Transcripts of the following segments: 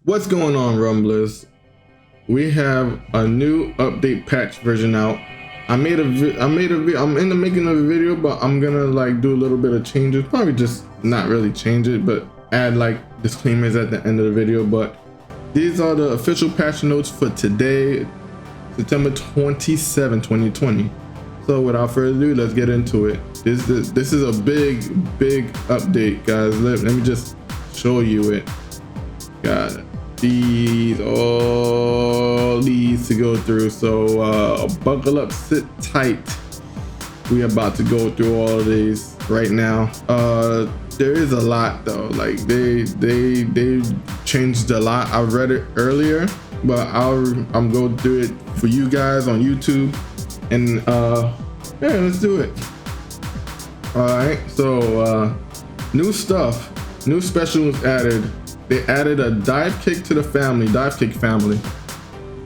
What's going on, Rumblers? We have a new update patch version out. I'm in the making of a video, but I'm gonna like do a little bit of changes. Probably just not really change it, but add like disclaimers at the end of the video. But these are the official patch notes for today, September 27, 2020. So without further ado, let's get into it. This is a big update, guys. Let me just show you it. Got all these to go through, so buckle up, sit tight. We about to go through all of these right now. There is a lot though, like they changed a lot. I read it earlier, but I'm going through it for you guys on YouTube, and yeah, let's do it. All right, so new stuff, new specials added. They added a dive kick to the family. Dive kick family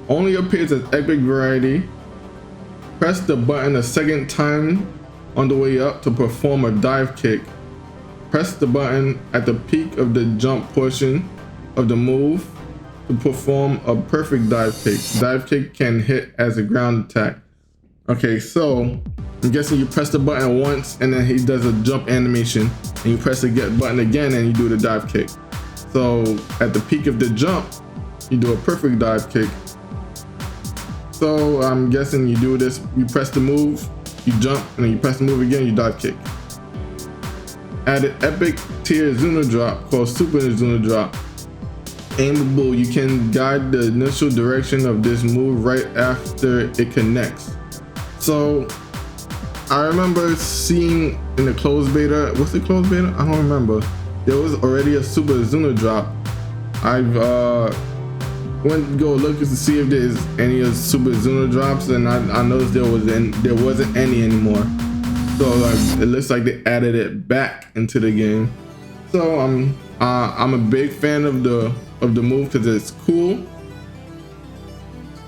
only appears as epic variety. Press the button a second time on the way up to perform a dive kick. Press the button at the peak of the jump portion of the move to perform a perfect dive kick. Dive kick can hit as a ground attack. Okay, so I'm guessing you press the button once and then he does a jump animation, and you press the get button again and you do the dive kick. So at the peak of the jump, you do a perfect dive kick. So I'm guessing you do this, you press the move, you jump, and then you press the move again, you dive kick. Added epic tier Zuna drop called Super Zuna drop. Aimable, you can guide the initial direction of this move right after it connects. So I remember seeing in the closed beta, what's the closed beta? I don't remember. There was already a Super Zuna drop. I've went to go look to see if there's any of Super Zuna drops, and I noticed there wasn't any anymore. So like, it looks like they added it back into the game. So I'm a big fan of the move because it's cool.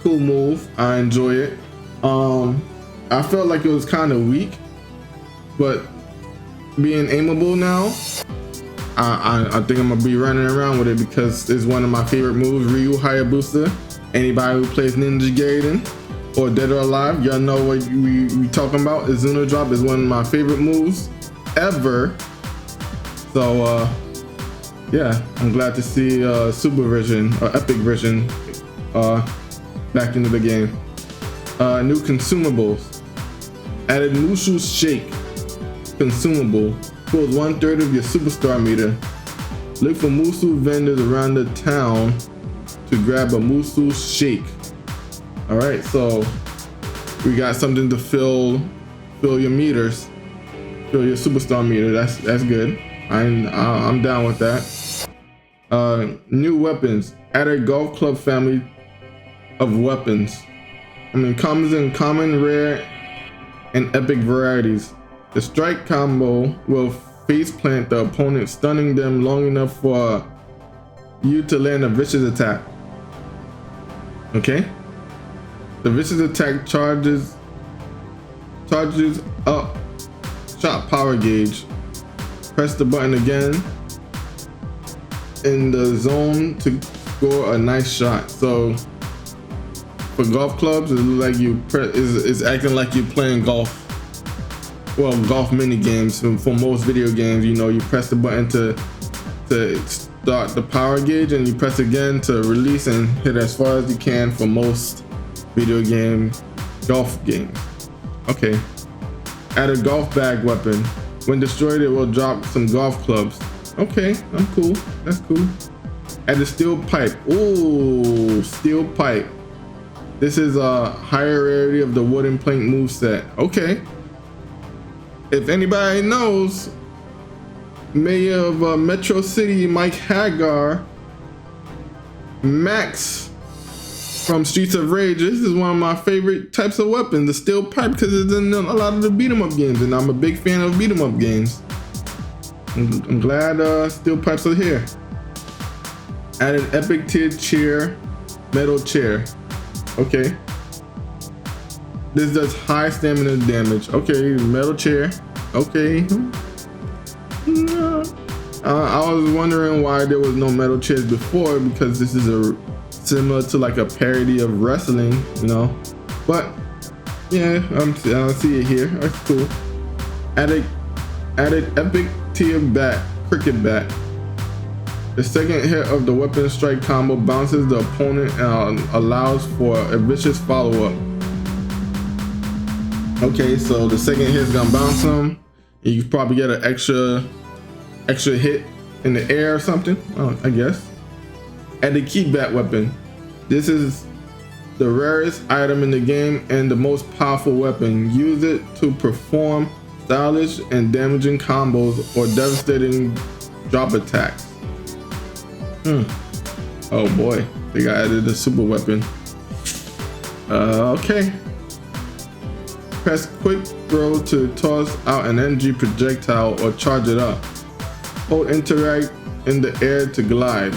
Cool move. I enjoy it. I felt like it was kind of weak, but being aimable now, I think I'm gonna be running around with it because it's one of my favorite moves. Ryu Hayabusa. Anybody who plays Ninja Gaiden or Dead or Alive, y'all know what we talking about. Zuna drop is one of my favorite moves ever. So yeah, I'm glad to see super version or epic version back into the game. New consumables. Added Mushu Shake consumable. Pulls 1/3 of your superstar meter. Look for Musu vendors around the town to grab a Musu Shake. All right, so we got something to fill your meters, fill your superstar meter. That's good. I'm down with that. New weapons. Added golf club family of weapons. Comes in common, rare, and epic varieties. The strike combo will face plant the opponent, stunning them long enough for you to land a vicious attack. Okay? The vicious attack charges up shot power gauge. Press the button again in the zone to score a nice shot. So for golf clubs, it looks like it's acting like you're playing golf. Well, golf mini games. For most video games, you know, you press the button to start the power gauge, and you press again to release and hit as far as you can for most video game golf games. Okay. Add a golf bag weapon. When destroyed, it will drop some golf clubs. Okay, I'm cool. That's cool. Add a steel pipe. Ooh, steel pipe. This is a higher rarity of the wooden plank moveset. Okay. If anybody knows, Mayor of Metro City, Mike Hagar, Max from Streets of Rage, this is one of my favorite types of weapons, the steel pipe, because it's in a lot of the beat 'em up games, and I'm a big fan of beat 'em up games. I'm glad steel pipes are here. Added epic tiered chair, metal chair. Okay. This does high stamina damage. Okay, metal chair. Okay. I was wondering why there was no metal chairs before, because this is similar to like a parody of wrestling, you know. But yeah, I see it here. That's cool. Added epic tier bat, cricket bat. The second hit of the weapon strike combo bounces the opponent and allows for a vicious follow-up. Okay, so the second hit is gonna bounce him. You can probably get an extra hit in the air or something, I guess. Add the key bat weapon. This is the rarest item in the game and the most powerful weapon. Use it to perform stylish and damaging combos or devastating drop attacks. Oh boy, they got added a super weapon. Okay. Press quick throw to toss out an energy projectile or charge it up. Hold interact in the air to glide.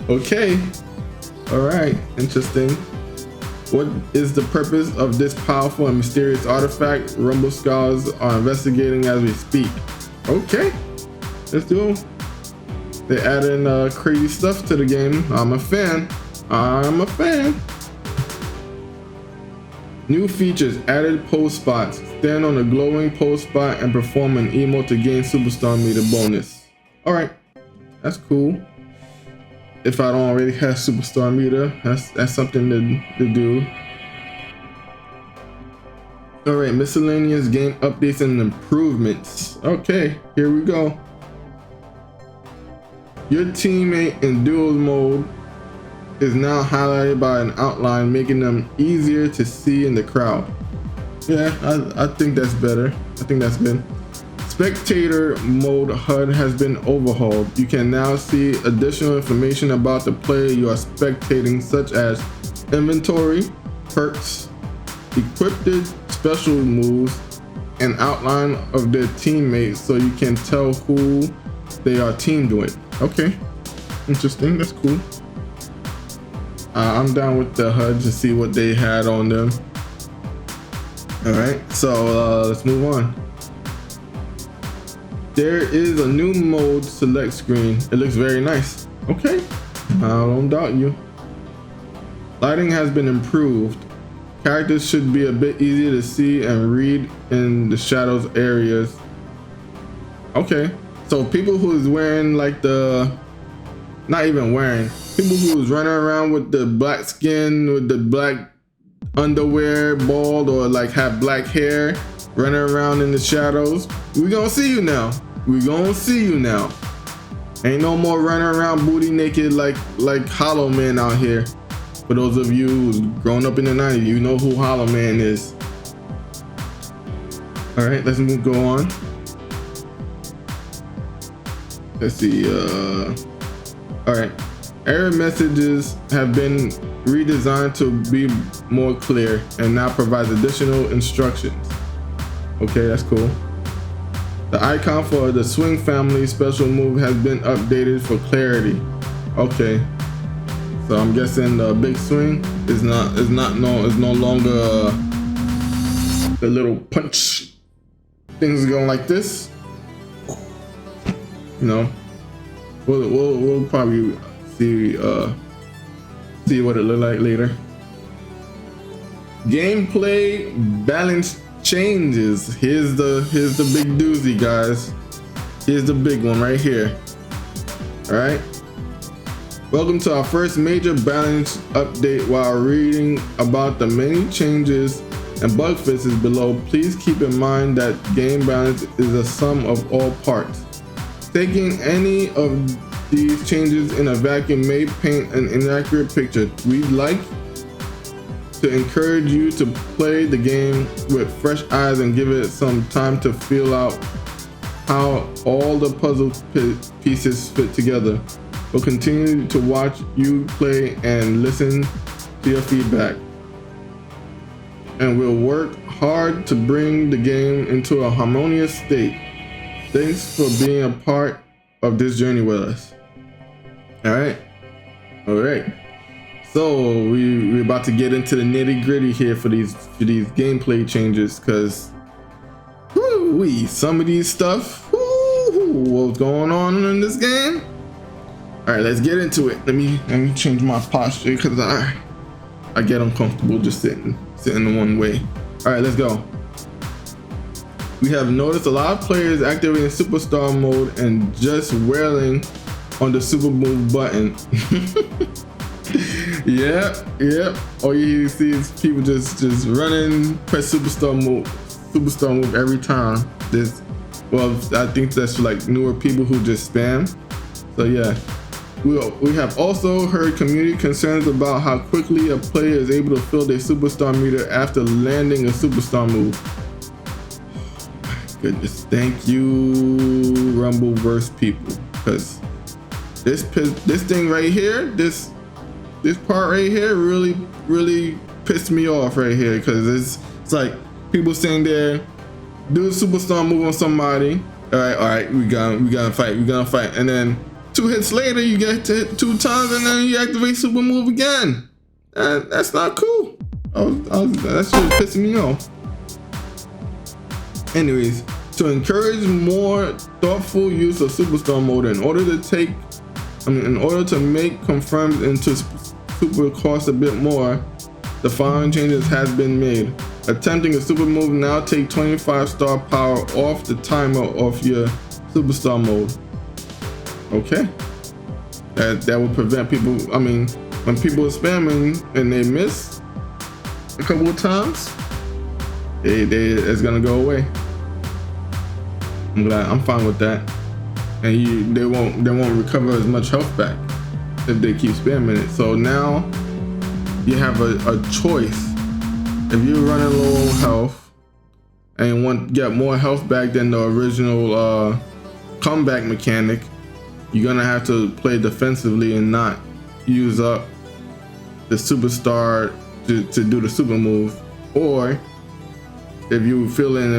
Okay. Alright, interesting. What is the purpose of this powerful and mysterious artifact? Rumble Scholars are investigating as we speak. Okay, let's do it. They're adding crazy stuff to the game. I'm a fan. New features, added pose spots. Stand on a glowing pose spot and perform an emote to gain superstar meter bonus. Alright, that's cool. If I don't already have superstar meter, that's something to do. Alright, miscellaneous game updates and improvements. Okay, here we go. Your teammate in duels mode is now highlighted by an outline, making them easier to see in the crowd. Yeah, I think that's better. I think that's good. Spectator mode HUD has been overhauled. You can now see additional information about the player you are spectating, such as inventory, perks, equipped special moves, and outline of their teammates so you can tell who they are teamed with. Okay, interesting, that's cool. I'm down with the HUD to see what they had on them. Alright, so let's move on. There is a new mode select screen. It looks very nice. Okay, I don't doubt you. Lighting has been improved. Characters should be a bit easier to see and read in the shadows areas. Okay, so people who's wearing like not even wearing, people who's running around with the black skin, with the black underwear, bald, or like have black hair, running around in the shadows, we gonna see you now. We gonna see you now. Ain't no more running around booty naked like Hollow Man out here. For those of you who's grown up in the 90s, you know who Hollow Man is. All right, let's go on. Let's see. All right, error messages have been redesigned to be more clear and now provides additional instructions. Okay, that's cool. The icon for the swing family special move has been updated for clarity. Okay, so I'm guessing the big swing is no longer the little punch things going like this. You know, we'll probably see what it look like later. Gameplay balance changes. Here's the big doozy, guys. Here's the big one right here. All right, welcome to our first major balance update. While reading about the many changes and bug fixes below, please keep in mind that game balance is a sum of all parts. Taking any of these changes in a vacuum may paint an inaccurate picture. We'd like to encourage you to play the game with fresh eyes and give it some time to feel out how all the puzzle pieces fit together. We'll continue to watch you play and listen to your feedback, and we'll work hard to bring the game into a harmonious state. Thanks for being a part of this journey with us. All right. So we're about to get into the nitty gritty here for these gameplay changes, because some of these stuff, what's going on in this game? All right, let's get into it. Let me change my posture because I get uncomfortable just sitting in one way. All right, let's go. We have noticed a lot of players activating superstar mode and just wailing on the super move button. Yep. All you see is people just running, press superstar move every time. Well, I think that's for like newer people who just spam. So yeah, we have also heard community concerns about how quickly a player is able to fill their superstar meter after landing a superstar move. Goodness, thank you, Rumbleverse people, because this thing right here, this part right here really pissed me off right here, because it's like people sitting there, do a superstar move on somebody. All right, we gonna fight, and then 2 hits later you get to hit 2 times and then you activate super move again. That's not cool. That shit pissing me off. Anyways, to encourage more thoughtful use of superstar mode, in order to make confirmed into super cost a bit more, the following changes has been made. Attempting a super move now take 25 star power off the timer of your superstar mode. Okay. That will prevent people, when people are spamming and they miss a couple of times, it's gonna go away. I'm fine with that. And they won't recover as much health back if they keep spamming it. So now you have a choice. If you're running low on health and you want to get more health back than the original comeback mechanic, you're gonna have to play defensively and not use up the superstar to do the super move. Or if you're feeling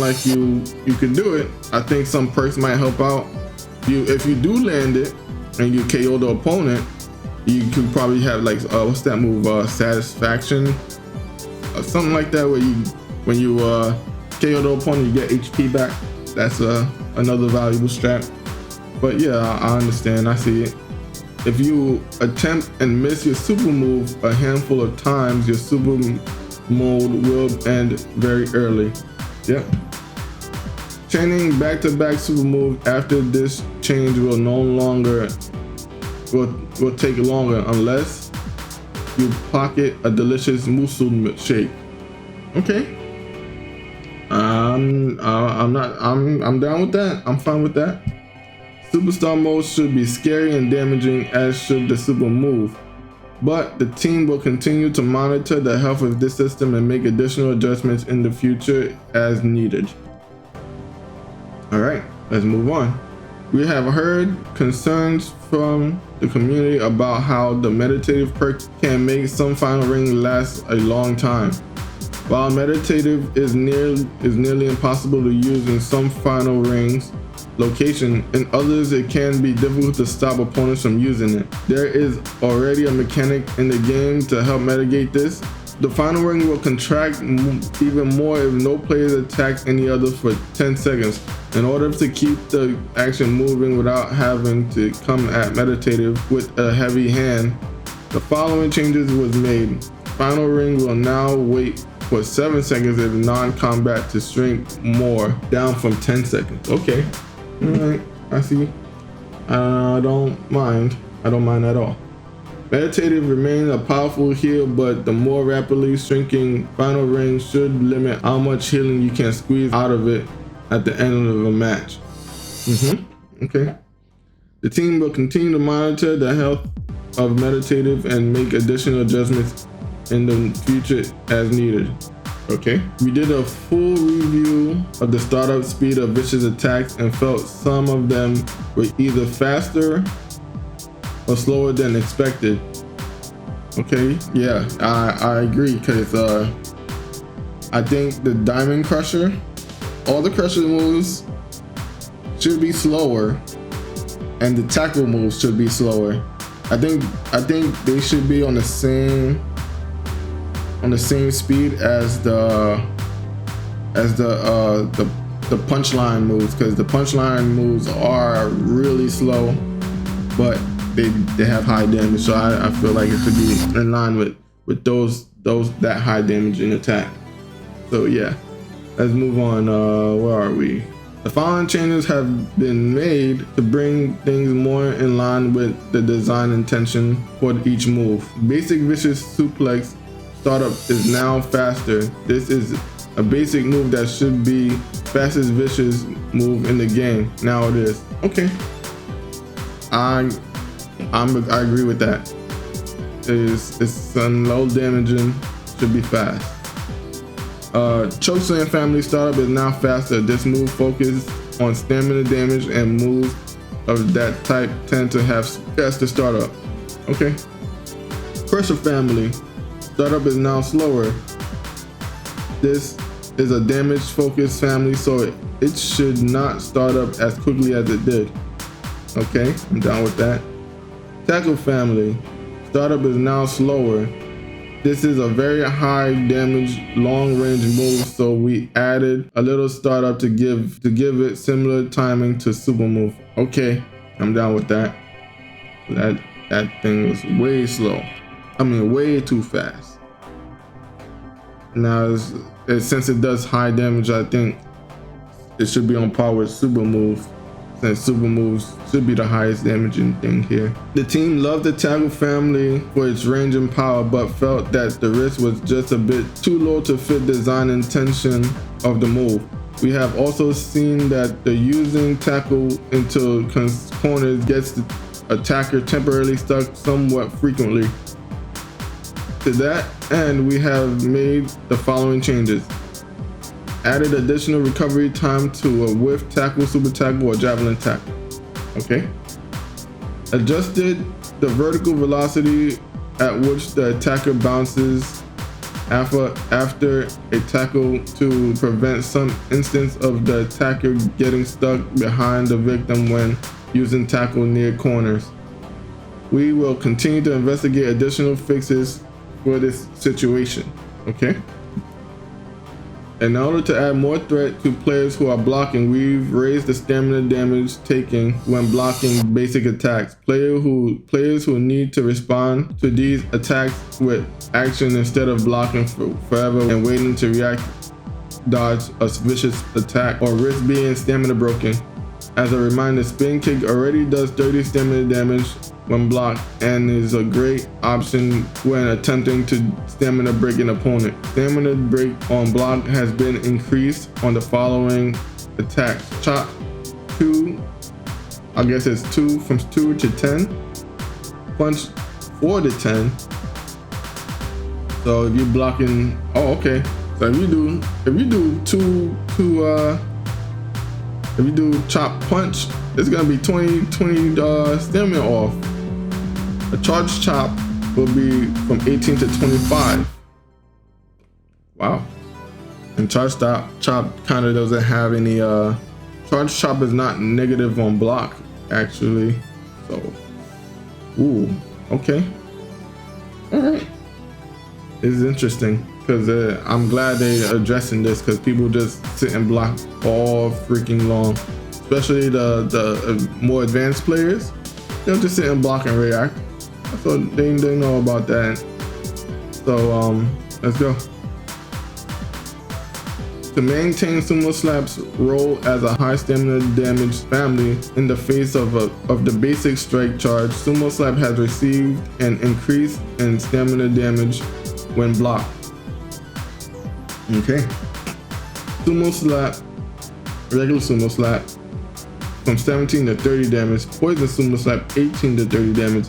like you can do it, I think some perks might help out. If you do land it and you KO the opponent, you can probably have like what's that move? Satisfaction, something like that, where when you KO the opponent, you get HP back. That's another valuable strat. But yeah, I understand. I see it. If you attempt and miss your super move a handful of times, your super mode will end very early. Yep. Chaining back-to-back super moves after this change will no longer will take longer unless you pocket a delicious musul shake. Okay. I'm down with that. I'm fine with that. Superstar mode should be scary and damaging, as should the super move. But the team will continue to monitor the health of this system and make additional adjustments in the future as needed. All right, let's move on. We have heard concerns from the community about how the meditative perk can make some final ring last a long time. While meditative is nearly impossible to use in some final rings location, in others it can be difficult to stop opponents from using it. There is already a mechanic in the game to help mitigate this. The final ring will contract even more if no players attack any other for 10 seconds. In order to keep the action moving without having to come at meditative with a heavy hand, the following changes was made. Final ring will now wait for 7 seconds if non-combat to shrink more, down from 10 seconds. Okay. Alright, I see. I don't mind at all. Meditative remains a powerful heal, but the more rapidly shrinking final ring should limit how much healing you can squeeze out of it at the end of a match. Okay. The team will continue to monitor the health of meditative and make additional adjustments in the future as needed. Okay. We did a full review of the startup speed of vicious attacks and felt some of them were either faster or slower than expected. Okay, yeah, I agree, because I think the Diamond Crusher, all the Crusher moves should be slower, and the tackle moves should be slower. I think they should be on the same speed as the the punchline moves, because the punchline moves are really slow, but they have high damage. So I feel like it should be in line with those that high damage in attack. So yeah, let's move on. Where are we? The following changes have been made to bring things more in line with the design intention for each move. Basic vicious suplex startup is now faster. This is a basic move that should be fastest vicious move in the game. Now it is. Okay. I agree with that. It's some low damaging, should be fast. Chokeslam family startup is now faster. This move focuses on stamina damage, and moves of that type tend to have faster startup. Okay. Crusher family startup is now slower. This is a damage focused family, so it should not start up as quickly as it did. Okay, I'm down with that. Tackle family startup is now slower. This is a very high damage, long range move, so we added a little startup to give it similar timing to super move. Okay, I'm down with that. That thing was way slow. I mean, way too fast. Now, since it does high damage, I think it should be on par with super move, since super moves should be the highest damaging thing here. The team loved the tackle family for its range and power, but felt that the risk was just a bit too low to fit design intention of the move. We have also seen that the using tackle into corners gets the attacker temporarily stuck somewhat frequently. To that end, we have made the following changes. Added additional recovery time to a whiff tackle, super tackle, or javelin tackle. Okay. Adjusted the vertical velocity at which the attacker bounces after a tackle to prevent some instance of the attacker getting stuck behind the victim when using tackle near corners. We will continue to investigate additional fixes for this situation. Okay. In order to add more threat to players who are blocking, we've raised the stamina damage taken when blocking basic attacks. Players who need to respond to these attacks with action instead of blocking forever and waiting to react, dodge a vicious attack, or risk being stamina broken. As a reminder, spin kick already does 30 stamina damage when blocked and is a great option when attempting to stamina break an opponent. Stamina break on block has been increased on the following attacks. Chop 2, I guess it's 2 from 2 to 10. Punch 4 to 10. So if you're blocking, oh okay. So if you do chop punch, it's gonna be 20 stamina off. A charge chop will be from 18 to 25. Wow. And charge chop kind of doesn't have any, charge chop is not negative on block, actually. So, ooh, okay. All right. It's interesting, because I'm glad they're addressing this, because people just sit and block all freaking long. Especially the more advanced players, they'll just sit and block and react. So they know about that. So let's go. To maintain Sumo Slap's role as a high stamina damage family in the face of the basic strike charge, Sumo Slap has received an increase in stamina damage when blocked. Okay. Sumo Slap, regular Sumo Slap, from 17 to 30 damage. Poison Sumo Slap, 18 to 30 damage.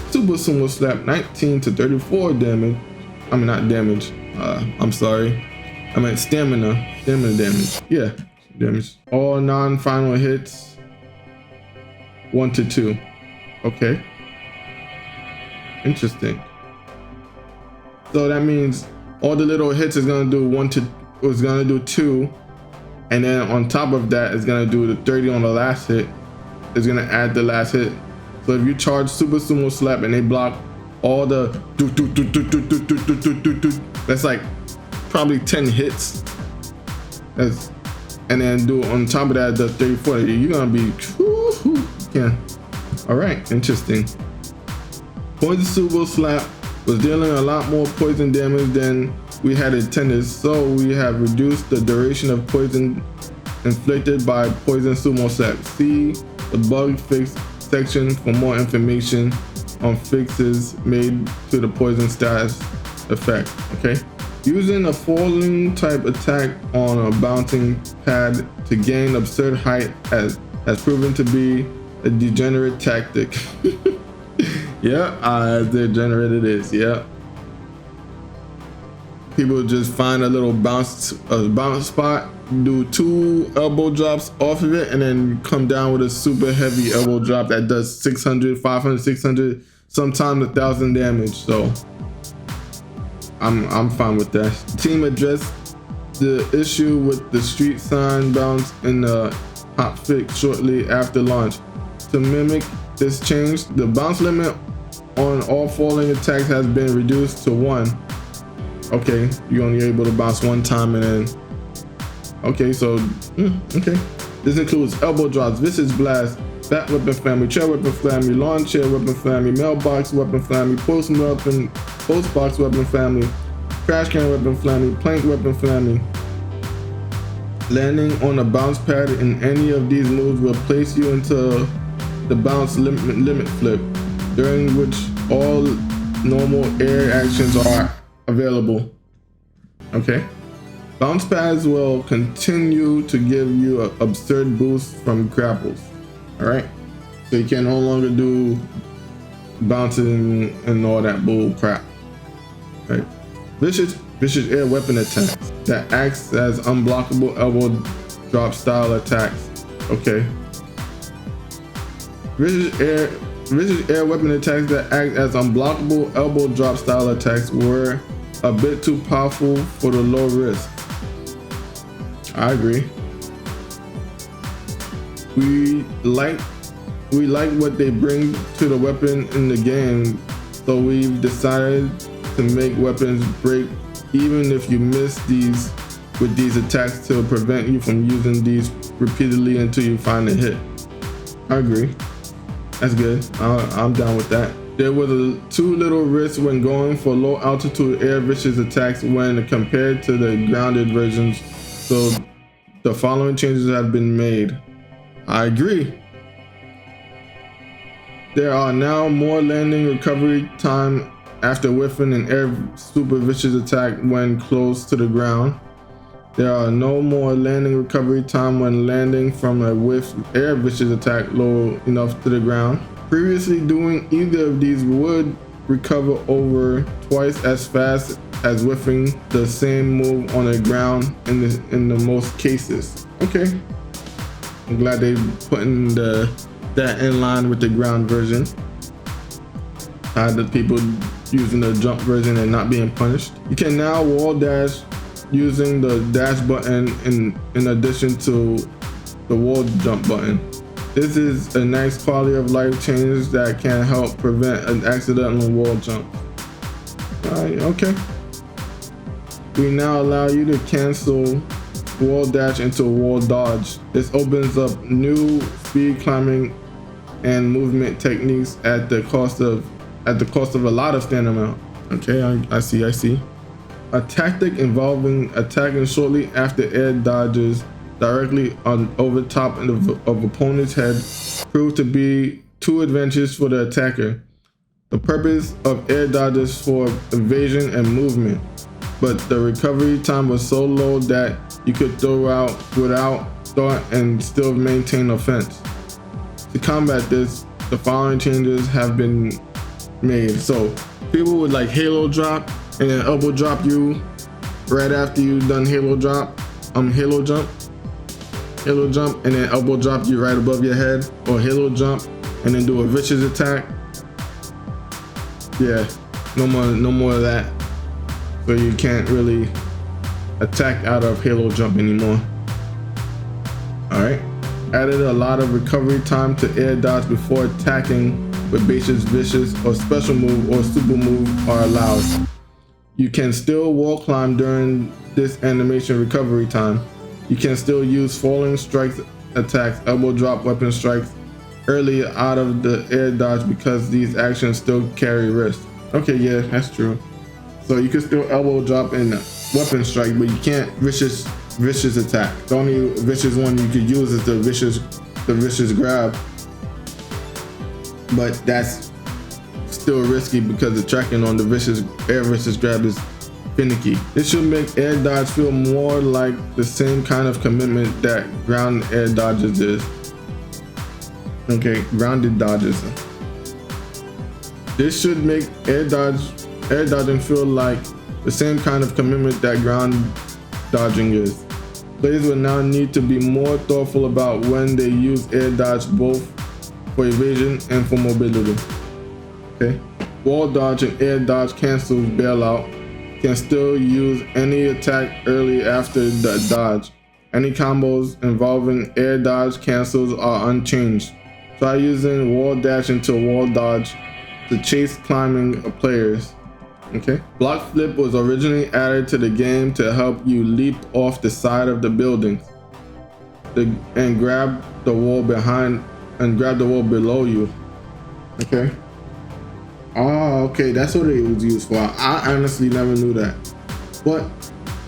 Super Sumo Slap, 19 to 34 damage. I mean, not damage. I'm sorry. I meant stamina damage. Yeah, damage. All non-final hits, 1 to 2. Okay. Interesting. So that means all the little hits is gonna do 2, and then on top of that is gonna do the 30 on the last hit. It's gonna add the last hit. So if you charge Super Sumo Slap and they block all the that's like probably 10 hits. And and then do on top of that the 30-40. You're gonna be yeah. All right, interesting. Poison Subo Slap was dealing a lot more poison damage than we had intended, so we have reduced the duration of poison inflicted by Poison Sumo Slap. See the bug fix section for more information on fixes made to the poison status effect. Okay, using a falling type attack on a bouncing pad to gain absurd height has proven to be a degenerate tactic. Yeah, degenerate it is. Yeah, people just find a little bounce spot, do 2 elbow drops off of it, and then come down with a super heavy elbow drop that does 600, 500, 600, sometimes 1,000 damage. So I'm fine with that. The team addressed the issue with the street sign bounce in the hotfix shortly after launch. To mimic this change, the bounce limit on all falling attacks has been reduced to 1. Okay, you're only able to bounce 1 time, and then okay, so okay. This includes elbow drops, vicious blast, bat weapon family, chair weapon family, lawn chair weapon family, mailbox weapon family, post box weapon family, trash can weapon family, plank weapon family. Landing on a bounce pad in any of these moves will place you into the bounce limit flip, during which all normal air actions are available. Okay. Bounce pads will continue to give you an absurd boost from grapples. Alright? So you can no longer do bouncing and all that bull crap. Right? Vicious air weapon attacks that acts as unblockable elbow drop style attacks. Okay. Vicious air weapon attacks that act as unblockable elbow drop style attacks were a bit too powerful for the low risk. I agree. We like what they bring to the weapon in the game, so we've decided to make weapons break even if you miss with these attacks to prevent you from using these repeatedly until you find a hit. I agree. That's good. I'm down with that. There was too little risk when going for low altitude air vicious attacks when compared to the grounded versions, so the following changes have been made. I agree. There are now more landing recovery time after whiffing an air super vicious attack when close to the ground. There are no more landing recovery time when landing from a whiff air vicious attack low enough to the ground. Previously, doing either of these would recover over twice as fast as whiffing the same move on the ground in the most cases. Okay, I'm glad they putting that in line with the ground version. Tired of people using the jump version and not being punished. You can now wall dash using the dash button in addition to the wall jump button. This is a nice quality of life change that can help prevent an accidental wall jump. Alright, okay. We now allow you to cancel wall dash into wall dodge. This opens up new speed climbing and movement techniques at the cost of a lot of stamina. Okay, I see. A tactic involving attacking shortly after air dodges directly over top of opponent's head proved to be too advantageous for the attacker. The purpose of air dodges for evasion and movement, but the recovery time was so low that you could throw out without thought and still maintain offense. To combat this, the following changes have been made. So people would like halo drop and then elbow drop you right after you done halo jump, and then elbow drop you right above your head, or halo jump and then do a vicious attack. Yeah, no more of that. So you can't really attack out of halo jump anymore. Alright. Added a lot of recovery time to air dodge before attacking with basis vicious or special move or super move are allowed. You can still wall climb during this animation recovery time. You can still use falling strikes attacks, elbow drop weapon strikes early out of the air dodge because these actions still carry risk. Okay, yeah, that's true. So you can still elbow drop and weapon strike, but you can't vicious attack. The only vicious one you could use is the vicious grab. But that's still risky because the tracking on the air vicious grab is finicky. This should make air dodge feel more like the same kind of commitment that ground air dodges is. Okay, grounded dodges. This should make air dodging feel like the same kind of commitment that ground dodging is. Players will now need to be more thoughtful about when they use air dodge, both for evasion and for mobility. Okay, wall dodge and air dodge cancels bailout. Can still use any attack early after the dodge. Any combos involving air dodge cancels are unchanged. Try using wall dash into wall dodge to chase climbing players. Okay. Block flip was originally added to the game to help you leap off the side of the buildings and grab the wall below you. Okay. Oh, okay, that's what it was used for. I honestly never knew that, but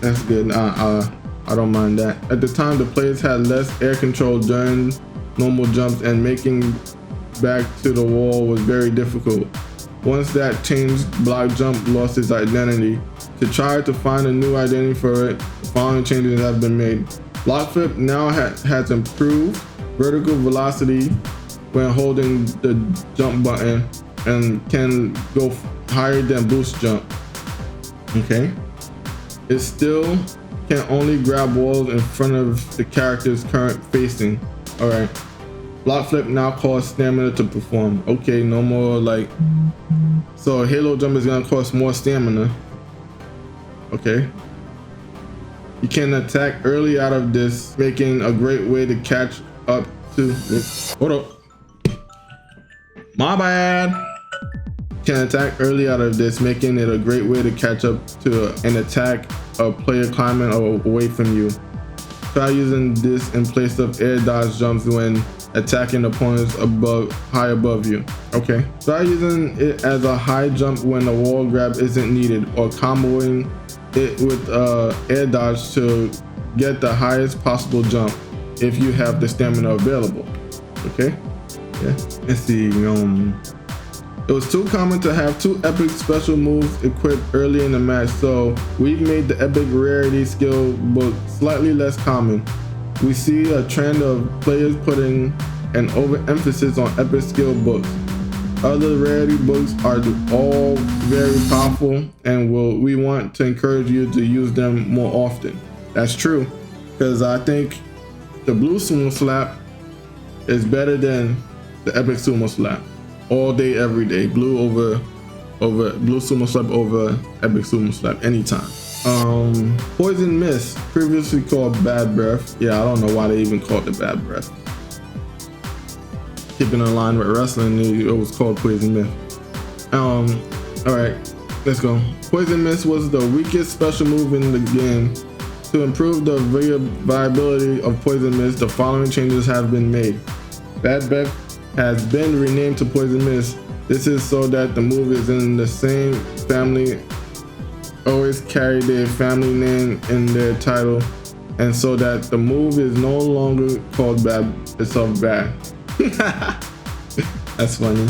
that's good. I don't mind that. At the time, the players had less air control during normal jumps, and making back to the wall was very difficult. Once that changed, block jump lost its identity. To try to find a new identity for it, the following changes have been made. Block flip now has improved vertical velocity when holding the jump button, and can go higher than boost jump. Okay. It still can only grab walls in front of the character's current facing. All right. Block flip now costs stamina to perform. Okay, no more like. So a halo jump is gonna cost more stamina. Okay. You can attack early out of this, making a great way to catch up to. Hold up. My bad. Can attack early out of this, making it a great way to catch up to an attack a player climbing away from you. Try using this in place of air dodge jumps when attacking opponents high above you. Okay. Try using it as a high jump when a wall grab isn't needed, or comboing it with air dodge to get the highest possible jump if you have the stamina available. Okay. Yeah. Let's see. It was too common to have two epic special moves equipped early in the match, so we've made the epic rarity skill book slightly less common. We see a trend of players putting an overemphasis on epic skill books. Other rarity books are all very powerful, and we want to encourage you to use them more often. That's true, because I think the blue sumo slap is better than the epic sumo slap. All day, every day. Blue sumo slap over epic sumo slap anytime. Poison Misc, previously called Bad Breath. Yeah, I don't know why they even called it Bad Breath. Keeping in line with wrestling, it was called Poison Misc. All right, let's go. Poison Misc was the weakest special move in the game. To improve the viability of Poison Misc, the following changes have been made. Bad Breath has been renamed to Poison Misc. This is so that the move is in the same family, always carry their family name in their title, and so that the move is no longer called Bad itself Bad. That's funny.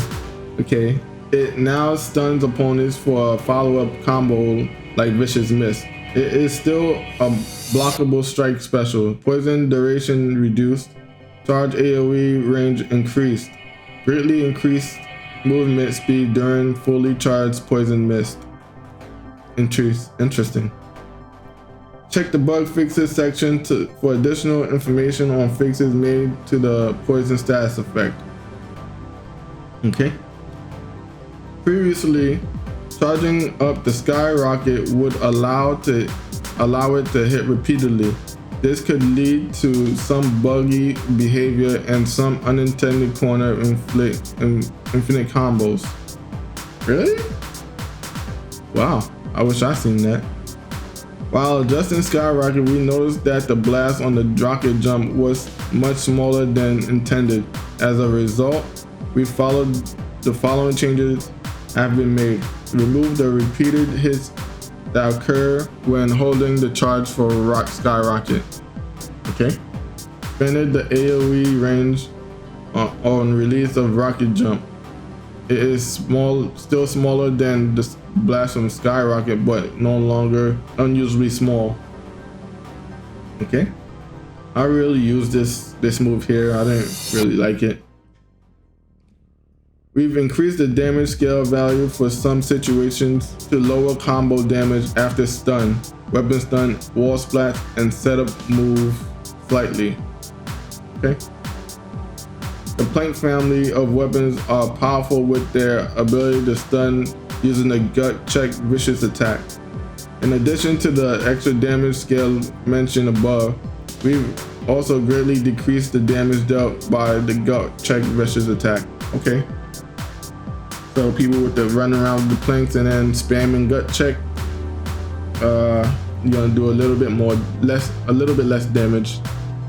Okay. It now stuns opponents for a follow-up combo like Vicious Misc. It is still a blockable strike special. Poison duration reduced. Charge AoE range increased. Greatly increased movement speed during fully charged Poison Misc. Interesting. Check the bug fixes section for additional information on fixes made to the poison status effect. Okay. Previously, charging up the skyrocket would allow it to hit repeatedly. This could lead to some buggy behavior and some unintended corner infinite combos. Really? Wow, I wish I seen that. While adjusting Skyrocket, we noticed that the blast on the rocket jump was much smaller than intended. As a result, we followed the following changes have been made. Remove the repeated hits that occur when holding the charge for Skyrocket. Okay. Expanded the AoE range on release of rocket jump. It is still smaller than the blast from Skyrocket, but no longer unusually small. Okay. I really use this move here. I didn't really like it. We've increased the damage scale value for some situations to lower combo damage after stun, weapon stun, wall splat, and setup move slightly. Okay. The Plank family of weapons are powerful with their ability to stun using the gut check vicious attack. In addition to the extra damage scale mentioned above, we've also greatly decreased the damage dealt by the gut check vicious attack. Okay. So people with the run around the planks and then spamming gut check, you're gonna do a little bit less damage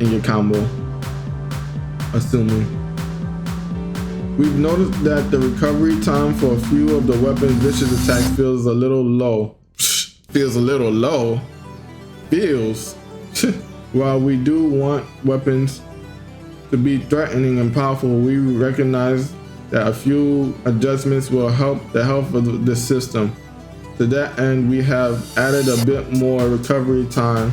in your combo, assuming. We've noticed that the recovery time for a few of the weapon's vicious attacks feels a little low. While we do want weapons to be threatening and powerful, we recognize that a few adjustments will help the health of the system. To that end, we have added a bit more recovery time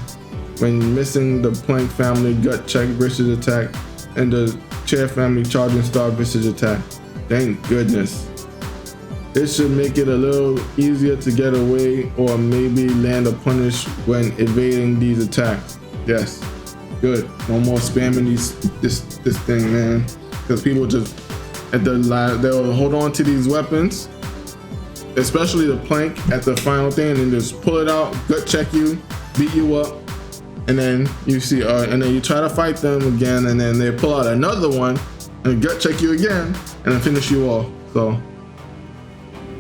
when missing the Plank family gut check vicious attack and the Chair family charging star vicious attack. Thank goodness. This should make it a little easier to get away or maybe land a punish when evading these attacks. Yes, good. No more spamming this thing, man. Because people just they'll hold on to these weapons, especially the Plank at the final thing, and just pull it out, gut check you, beat you up, and then you see, and then you try to fight them again, and then they pull out another one and gut check you again, and then finish you off. So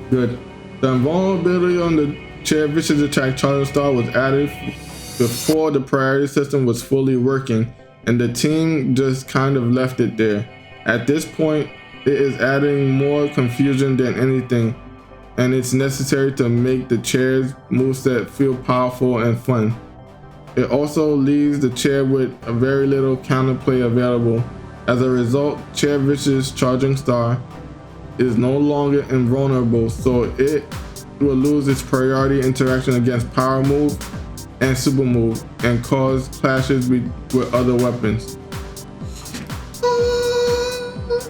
good. The invulnerability on the Chair vicious attack charging star was added before the priority system was fully working, and the team just kind of left it there. At this point, it is adding more confusion than anything, and it's necessary to make the Chair's moveset feel powerful and fun. It also leaves the Chair with a very little counterplay available. As a result, Chair vicious charging star is no longer invulnerable, so it will lose its priority interaction against power move and super move and cause clashes with other weapons.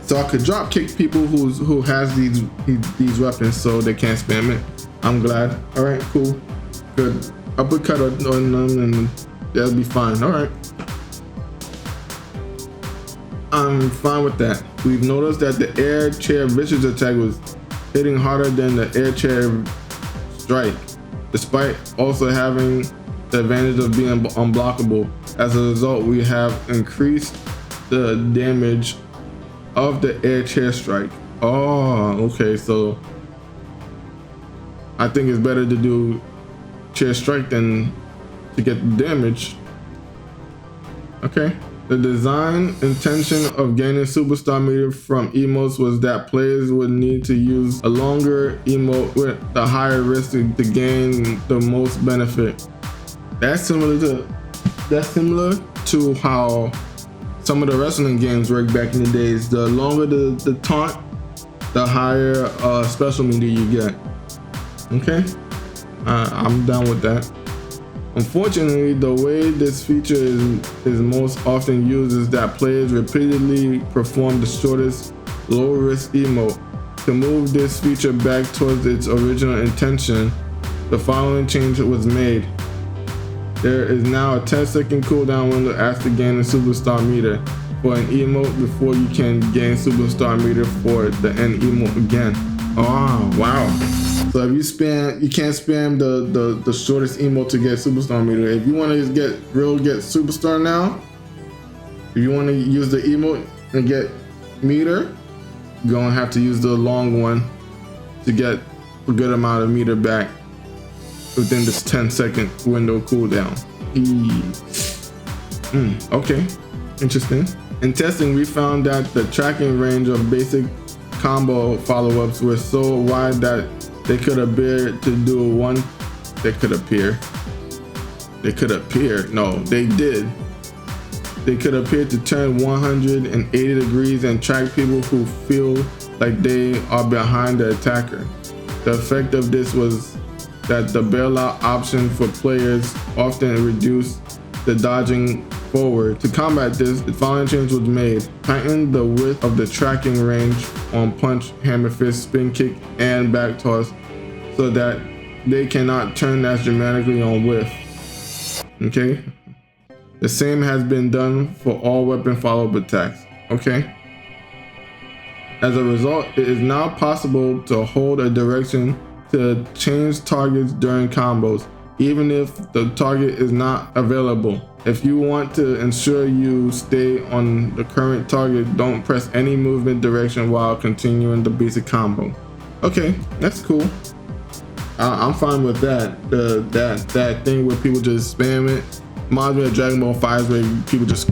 So I could drop kick people who has these weapons so they can't spam it. I'm glad. All right, cool, good. Uppercut on them and they'll be fine. All right, I'm fine with that. We've noticed that the air chair vicious attack was hitting harder than the air chair strike, despite also having the advantage of being unblockable. As a result, we have increased the damage of the air chair strike. Oh, okay, so I think it's better to do chair strike than to get the damage. Okay. The design intention of gaining superstar meter from emotes was that players would need to use a longer emote with a higher risk to gain the most benefit. That's similar to how some of the wrestling games worked back in the days. The longer the taunt, the higher special meter you get. Okay, I'm down with that. Unfortunately, the way this feature is most often used is that players repeatedly perform the shortest, low-risk emote. To move this feature back towards its original intention, the following change was made. There is now a 10-second cooldown window after gaining superstar meter for an emote before you can gain superstar meter for the end emote again. Oh, wow. So if you spam, you can't spam the shortest emote to get superstar meter. If you want to get superstar now, if you want to use the emote and get meter, you're gonna have to use the long one to get a good amount of meter back. within this 10-second window cooldown. Okay, interesting. In testing, we found that the tracking range of basic combo follow-ups were so wide that they could appear to do one. They could appear. No, they did. They could appear to turn 180 degrees and track people who feel like they are behind the attacker. The effect of this was that the bailout option for players often reduced the dodging forward. To combat this, the following change was made. Tighten the width of the tracking range on punch, hammer fist, spin kick, and back toss so that they cannot turn as dramatically on whiff. Okay? The same has been done for all weapon follow-up attacks. Okay? As a result, it is now possible to hold a direction to change targets during combos, even if the target is not available. If you want to ensure you stay on the current target, don't press any movement direction while continuing the basic combo. Okay, that's cool. I'm fine with that. That thing where people just spam it. Reminds me of Dragon Ball FiES where people just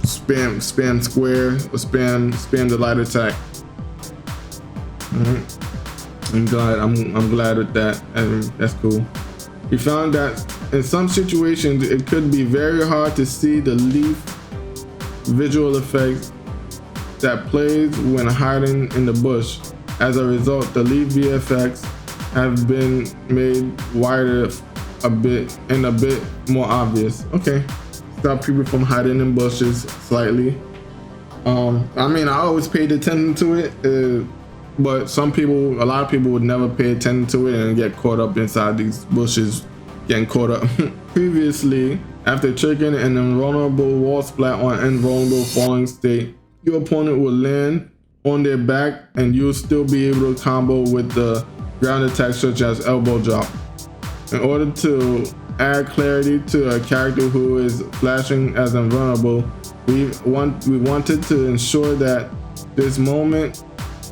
spam square or spam the light attack. I'm glad with that. That's cool. We found that in some situations it could be very hard to see the leaf visual effects that plays when hiding in the bush. As a result, the leaf VFX have been made wider a bit more obvious. Okay, stop people from hiding in bushes slightly. I mean, I always paid attention to it, but a lot of people would never pay attention to it and get caught up inside these bushes, getting caught up. Previously, after triggering an invulnerable wall splat on invulnerable falling state, your opponent will land on their back and you'll still be able to combo with the ground attacks such as elbow drop. In order to add clarity to a character who is flashing as invulnerable, we wanted to ensure that this moment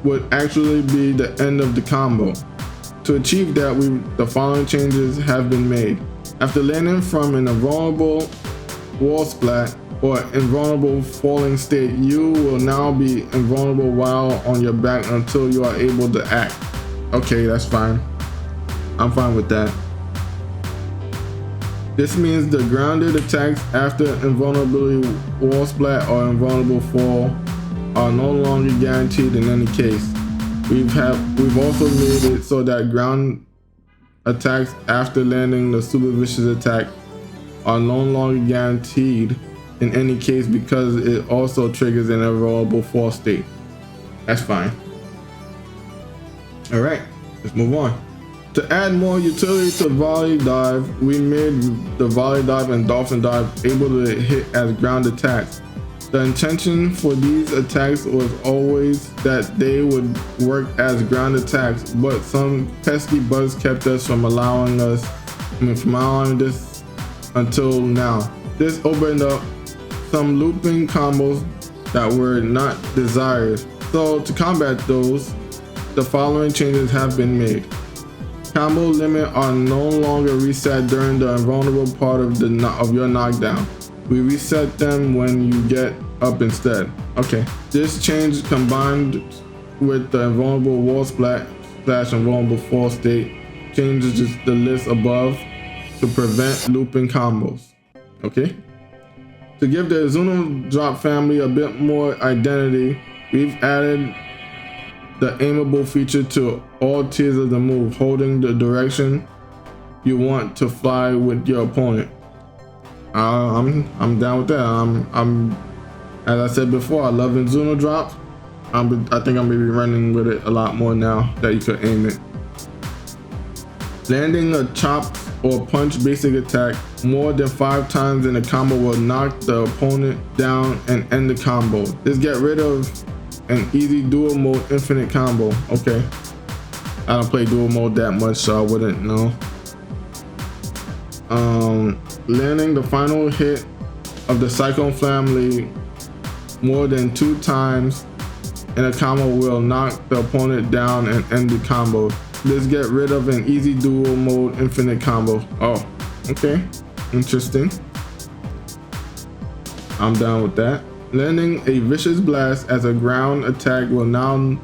would actually be the end of the combo. To achieve that, the following changes have been made. After landing from an invulnerable wall splat or invulnerable falling state, you will now be invulnerable while on your back until you are able to act. Okay, that's fine. I'm fine with that. This means the grounded attacks after invulnerability wall splat or invulnerable fall are no longer guaranteed in any case. We've also made it so that ground attacks after landing the super vicious attack are no longer guaranteed in any case because it also triggers an invulnerable fall state. That's fine. Alright, let's move on. To add more utility to volley dive, we made the volley dive and dolphin dive able to hit as ground attacks. The intention for these attacks was always that they would work as ground attacks, but some pesky bugs kept us from allowing this until now. This opened up some looping combos that were not desired. So to combat those, the following changes have been made. Combo limit are no longer reset during the invulnerable part of your knockdown. We reset them when you get up instead. Okay. This change combined with the invulnerable wall splat / invulnerable fall state changes the list above to prevent looping combos. Okay. To give the Zuno drop family a bit more identity, we've added the aimable feature to all tiers of the move, holding the direction you want to fly with your opponent. I'm down with that. As I said before, I love Zuno drops. I think I'm gonna be running with it a lot more now that you could aim it. Landing a chop or punch basic attack more than 5 times in a combo will knock the opponent down and end the combo. This get rid of an easy dual mode infinite combo. Okay, I don't play dual mode that much, so I wouldn't know. Landing the final hit of the Cyclone family more than 2 times in a combo will knock the opponent down and end the combo. This get rid of an easy dual mode infinite combo. Oh, okay, interesting. I'm down with that. Landing a vicious blast as a ground attack will now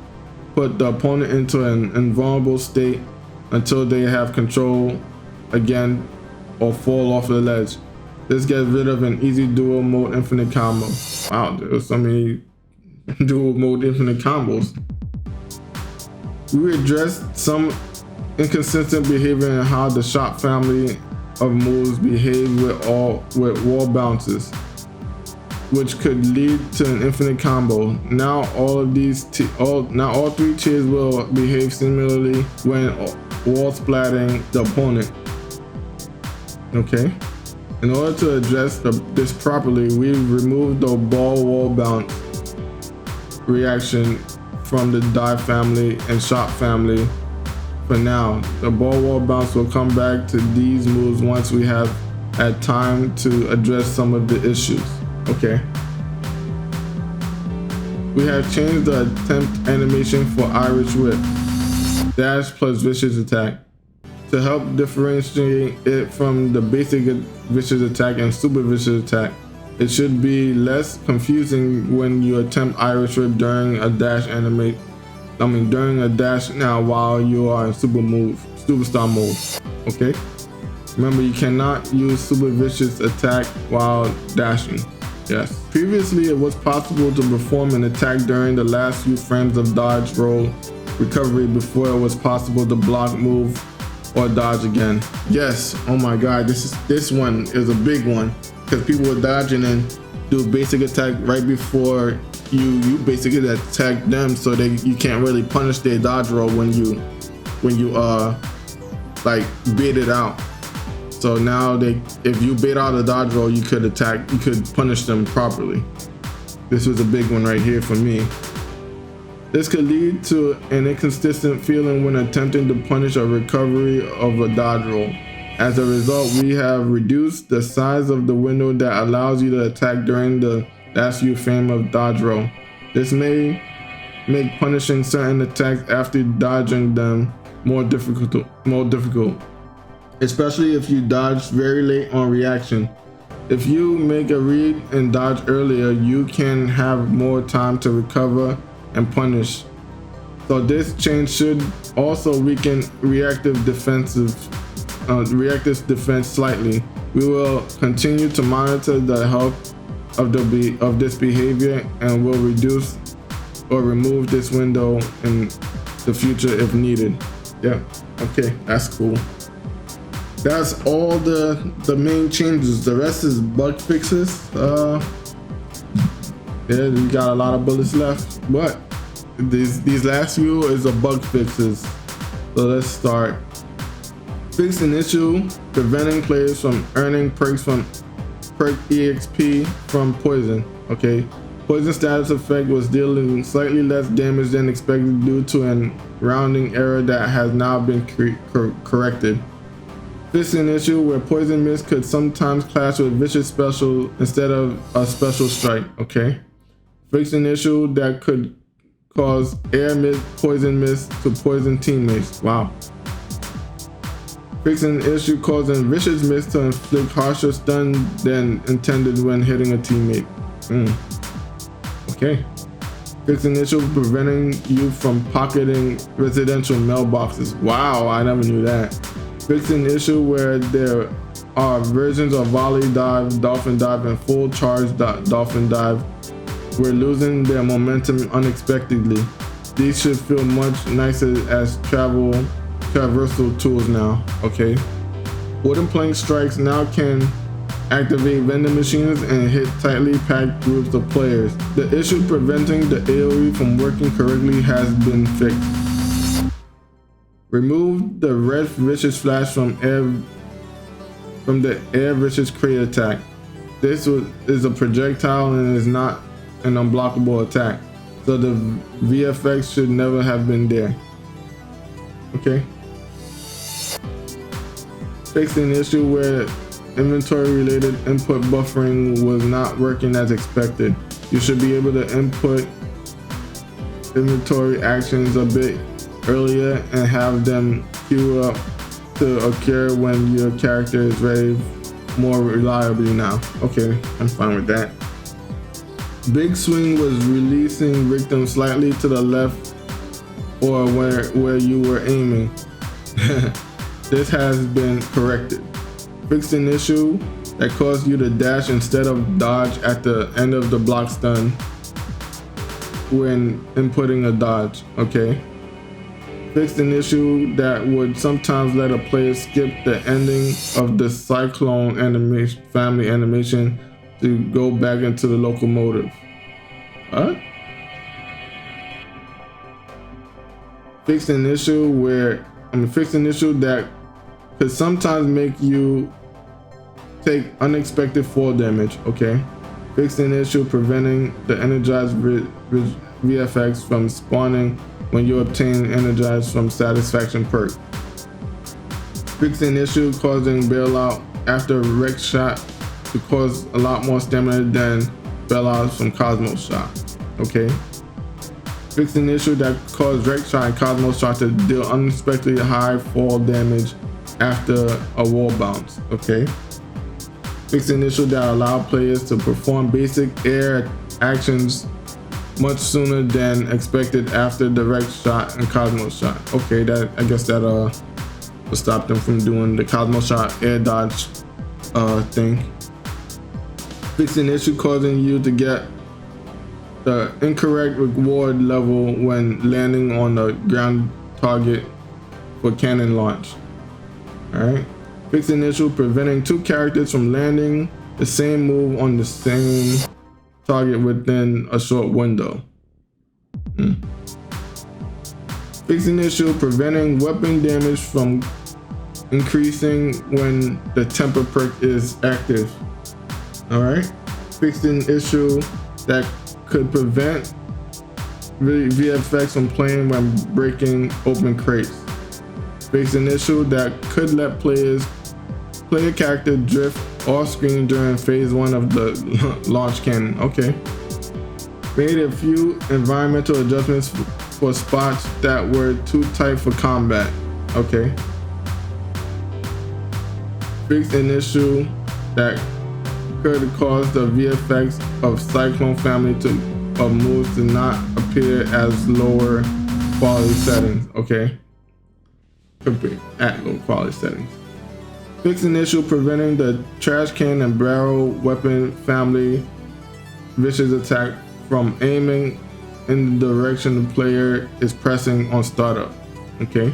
put the opponent into an invulnerable state until they have control again or fall off the ledge. This gets rid of an easy dual mode infinite combo. Wow, there's so many dual mode infinite combos. We addressed some inconsistent behavior in how the shop family of moves behave with wall bounces, which could lead to an infinite combo. Now all three tiers will behave similarly when wall splatting the opponent. Okay. In order to address this properly, we've removed the ball wall bounce reaction from the dive family and shop family. For now, the ball wall bounce will come back to these moves once we have had time to address some of the issues. Okay. We have changed the attempt animation for Irish Whip, dash plus vicious attack, to help differentiate it from the basic vicious attack and super vicious attack. It should be less confusing when you attempt Irish Whip during a dash during a dash now while you are in superstar mode. Okay. Remember, you cannot use super vicious attack while dashing. Yes. Previously, it was possible to perform an attack during the last few frames of dodge roll recovery before it was possible to block, move, or dodge again. Yes. Oh my God, this one is a big one because people were dodging and do basic attack right before you basically attack them, so you can't really punish their dodge roll when you like bait it out. So now if you bait out a dodge roll, you could punish them properly. This was a big one right here for me. This could lead to an inconsistent feeling when attempting to punish a recovery of a dodge roll. As a result, we have reduced the size of the window that allows you to attack during the last few frames of dodge roll. This may make punishing certain attacks after dodging them more difficult, especially if you dodge very late on reaction. If you make a read and dodge earlier, you can have more time to recover and punish. So this change should also weaken reactive defense slightly. We will continue to monitor the health of this behavior and will reduce or remove this window in the future if needed. Yeah, okay, that's cool. That's all the main changes. The rest is bug fixes. Yeah, we got a lot of bullets left, but these last few is a bug fixes. So let's start. Fix an issue preventing players from earning perks from perk EXP from poison. Okay, poison status effect was dealing slightly less damage than expected due to an rounding error that has now been corrected. Fix an issue where poison mist could sometimes clash with vicious special instead of a special strike. Okay. Fix an issue that could cause air mist, poison mist to poison teammates. Wow. Fix an issue causing vicious mist to inflict harsher stun than intended when hitting a teammate. Okay. Fix an issue preventing you from pocketing residential mailboxes. Wow, I never knew that. Fix an issue where there are versions of volley dive, dolphin dive, and full charge dolphin dive were losing their momentum unexpectedly. These should feel much nicer as traversal tools now. Okay. Wooden plank strikes now can activate vending machines and hit tightly packed groups of players. The issue preventing the AoE from working correctly has been fixed. Remove the red vicious flash from the air vicious crate attack. This is a projectile and is not an unblockable attack, so the VFX should never have been there. Okay. Fix an issue where inventory related input buffering was not working as expected. You should be able to input inventory actions a bit earlier and have them queue up to occur when your character is ready more reliably now. Okay, I'm fine with that. Big Swing was releasing victims slightly to the left or where you were aiming. This has been corrected. Fixed an issue that caused you to dash instead of dodge at the end of the block stun when inputting a dodge. Okay. Fixed an issue that would sometimes let a player skip the ending of the Cyclone family animation to go back into the locomotive. What? Fixed an issue fixed an issue that could sometimes make you take unexpected fall damage. Okay. Fixed an issue preventing the energized VFX from spawning when you obtain energized from satisfaction perk. Fixed an issue causing bailout after wreck shot to cause a lot more stamina than bailouts from Cosmos shot. Okay. Fixed an issue that caused wreck shot and Cosmos shot to deal unexpectedly high fall damage after a wall bounce. Okay. Fixed an issue that allowed players to perform basic air actions much sooner than expected after direct shot and Cosmos shot. Okay, I guess that will stop them from doing the Cosmos shot air dodge thing. Fixed an issue causing you to get the incorrect reward level when landing on the ground target for cannon launch. Alright. Fixed an issue preventing two characters from landing the same move on the same target within a short window. Fixed an issue preventing weapon damage from increasing when the temper perk is active. Alright. Fixed an issue that could prevent VFX from playing when breaking open crates. Fixed an issue that could let play a character drift off screen during phase 1 of the launch cannon. Okay. Made a few environmental adjustments for spots that were too tight for combat. Okay. Fixed an issue that could cause the VFX of Cyclone family of moves to not appear as lower quality settings. Okay. Could be at low quality settings. Fix an issue preventing the trash can and barrel weapon family vicious attack from aiming in the direction the player is pressing on startup. Okay.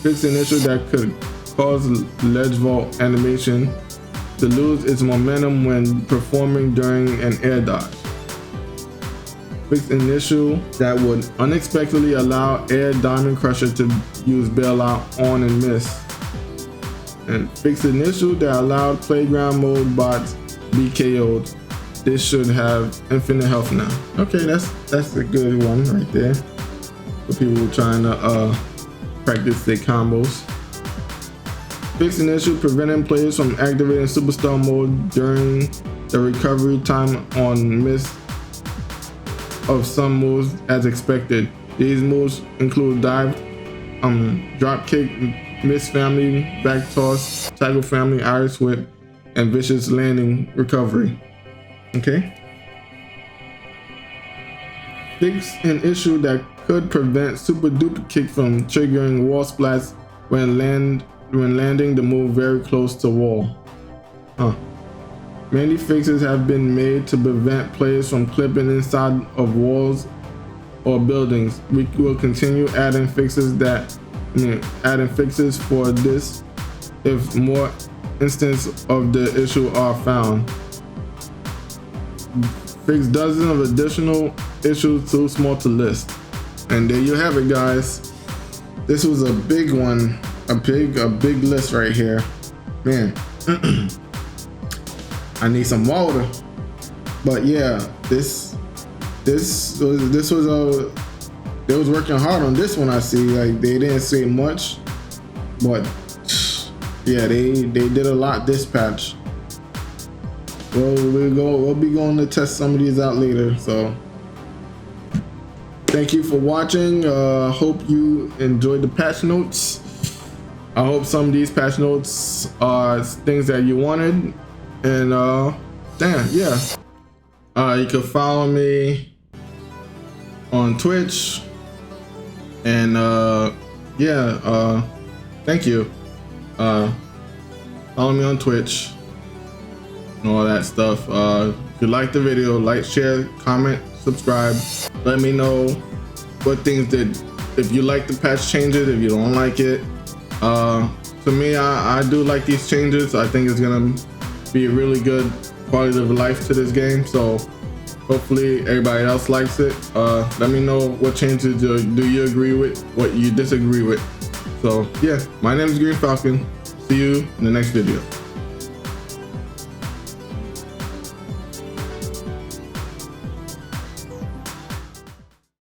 Fix an issue that could cause ledge vault animation to lose its momentum when performing during an air dodge. Fix an issue that would unexpectedly allow Air Diamond Crusher to use bailout on and miss. And fix an issue that allowed playground mode bots be KO'd. This should have infinite health now. Okay, that's a good one right there for people trying to practice their combos. Fix an issue preventing players from activating superstar mode during the recovery time on Misc of some moves as expected. These moves include dive, drop kick, Misc family, back toss, tackle family, Iris whip, and vicious landing recovery. Okay. Fix an issue that could prevent super duper kick from triggering wall splats when landing the move very close to wall. Many fixes have been made to prevent players from clipping inside of walls or buildings. We will continue adding fixes for this if more instances of the issue are found. Fix dozens of additional issues too small to list. And there you have it, guys. This was a big one, a big list right here, man. I need some water, but yeah, this was they was working hard on this one. I see, like, they didn't say much, but yeah, they did a lot this patch. Well, we'll be going to test some of these out later, so thank you for watching. Hope you enjoyed the patch notes. I hope some of these patch notes are things that you wanted. And yeah. You can follow me on Twitch. And thank you. Follow me on Twitch and all that stuff. If you like the video, like, share, comment, subscribe. Let me know what things if you like the patch changes, if you don't like it. To me, I do like these changes. I think it's gonna be a really good quality of life to this game. So hopefully everybody else likes it. Let me know what changes do you agree with, what you disagree with. So yeah, my name is Green Falcon. See you in the next video.